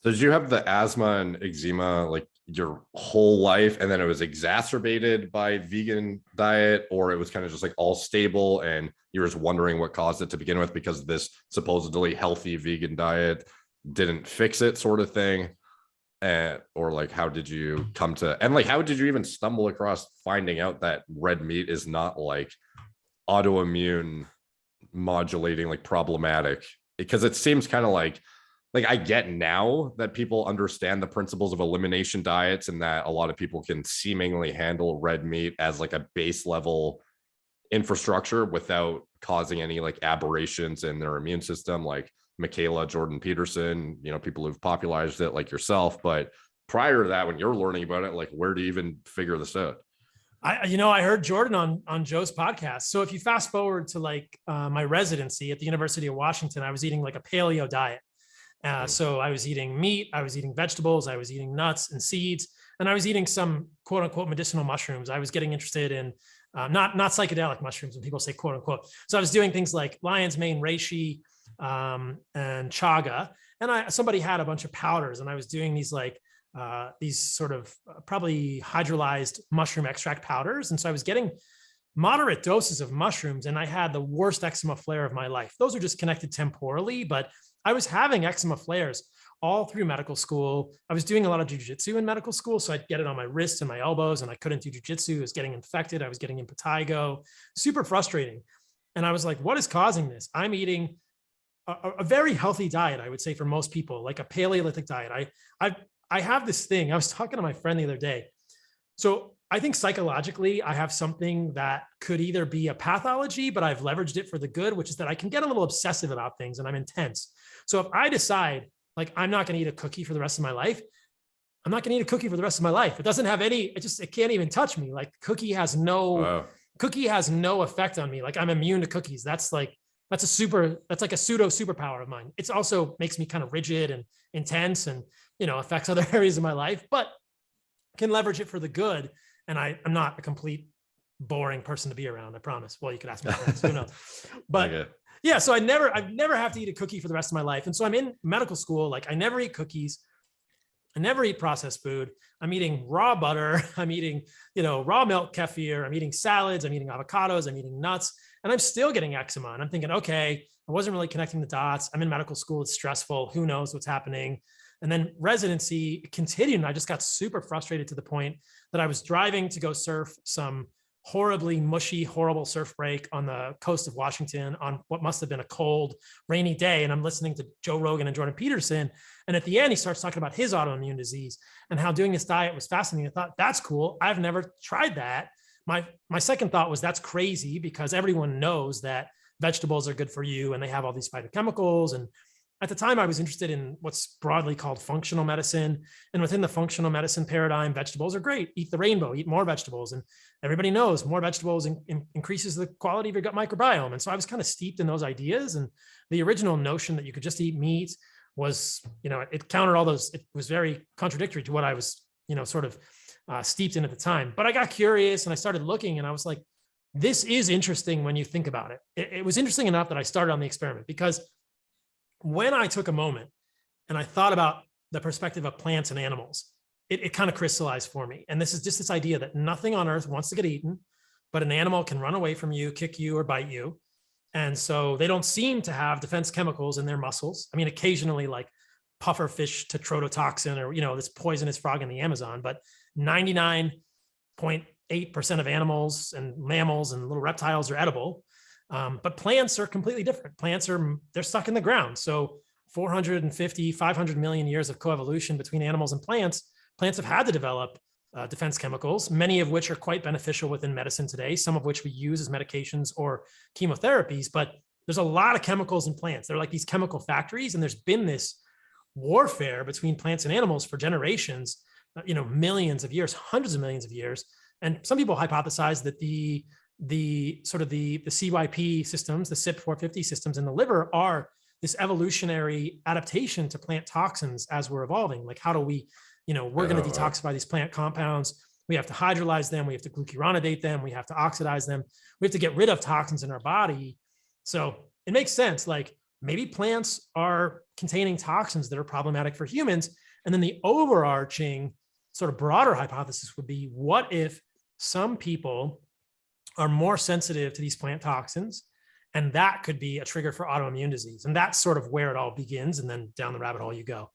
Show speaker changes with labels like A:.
A: So did you have the asthma and eczema like your whole life, and then it was exacerbated by vegan diet, or it was kind of just like all stable and you were just wondering what caused it to begin with because this supposedly healthy vegan diet didn't fix it, sort of thing? Or like, how did you come to, and like, how did you even stumble across finding out that red meat is not like autoimmune modulating, like problematic? Because it seems kind of like I get now that people understand the principles of elimination diets and that a lot of people can seemingly handle red meat as like a base level infrastructure without causing any like aberrations in their immune system, like Michaela Jordan Peterson, people who've popularized it like yourself. But prior to that, when you're learning about it, like, where do you even figure this out?
B: I heard Jordan on Joe's podcast. So if you fast forward to like my residency at the University of Washington, I was eating like a paleo diet. So I was eating meat, I was eating vegetables, I was eating nuts and seeds, and I was eating some quote unquote medicinal mushrooms. I was getting interested in not psychedelic mushrooms when people say quote unquote. So I was doing things like lion's mane, reishi, and chaga. And somebody had a bunch of powders, and I was doing these sort of probably hydrolyzed mushroom extract powders. And so I was getting moderate doses of mushrooms, and I had the worst eczema flare of my life. Those are just connected temporally, but I was having eczema flares all through medical school. I was doing a lot of jujitsu in medical school, so I'd get it on my wrists and my elbows, and I couldn't do jujitsu. I was getting infected. I was getting impetigo. Super frustrating. And I was like, what is causing this? I'm eating a very healthy diet, I would say, for most people, like a Paleolithic diet. I have this thing. I was talking to my friend the other day. So I think psychologically, I have something that could either be a pathology, but I've leveraged it for the good, which is that I can get a little obsessive about things and I'm intense. So if I decide like I'm not going to eat a cookie for the rest of my life, I'm not going to eat a cookie for the rust of my life. It doesn't have any, it can't even touch me. Like cookie has no effect on me. Like I'm immune to cookies. That's like a pseudo superpower of mine. It's also makes me kind of rigid and intense and, affects other areas of my life, but can leverage it for the good. And I'm not a complete boring person to be around, I promise. Well, you could ask my friends, who knows? But okay. Yeah, so I've never have to eat a cookie for the rest of my life. And so I'm in medical school, like I never eat cookies. I never eat processed food. I'm eating raw butter. I'm eating, raw milk kefir. I'm eating salads. I'm eating avocados. I'm eating nuts. And I'm still getting eczema. And I'm thinking, okay, I wasn't really connecting the dots. I'm in medical school. It's stressful. Who knows what's happening? And then residency continued. And I just got super frustrated to the point that I was driving to go surf some horribly mushy, horrible surf break on the coast of Washington on what must have been a cold, rainy day. And I'm listening to Joe Rogan and Jordan Peterson. And at the end, he starts talking about his autoimmune disease and how doing this diet was fascinating. I thought, that's cool. I've never tried that. My second thought was, that's crazy, because everyone knows that vegetables are good for you and they have all these phytochemicals. And at the time, I was interested in what's broadly called functional medicine. And within the functional medicine paradigm, vegetables are great. Eat the rainbow, eat more vegetables. And everybody knows more vegetables increases the quality of your gut microbiome. And so I was kind of steeped in those ideas. And the original notion that you could just eat meat was, it countered all those. It was very contradictory to what I was, sort of steeped in at the time. But I got curious and I started looking, and I was like, this is interesting when you think about it. It was interesting enough that I started on the experiment, because when I took a moment and I thought about the perspective of plants and animals, it kind of crystallized for me. And this is just this idea that nothing on earth wants to get eaten, but an animal can run away from you, kick you, or bite you. And so they don't seem to have defense chemicals in their muscles. I mean, occasionally like puffer fish tetrodotoxin or, this poisonous frog in the Amazon, but 99.8% of animals and mammals and little reptiles are edible. But plants are completely different. They're stuck in the ground. So 450, 500 million years of coevolution between animals and plants have had to develop defense chemicals, many of which are quite beneficial within medicine today, some of which we use as medications or chemotherapies. But there's a lot of chemicals in plants. They're like these chemical factories. And there's been this warfare between plants and animals for generations, millions of years, hundreds of millions of years. And some people hypothesize that the CYP systems, the CYP450 systems in the liver, are this evolutionary adaptation to plant toxins as we're evolving. Like, how do we, we're going to detoxify these plant compounds. We have to hydrolyze them. We have to glucuronidate them. We have to oxidize them. We have to get rid of toxins in our body. So it makes sense. Like, maybe plants are containing toxins that are problematic for humans. And then the overarching sort of broader hypothesis would be, what if some people are more sensitive to these plant toxins, and that could be a trigger for autoimmune disease? And that's sort of where it all begins. And then down the rabbit hole you go.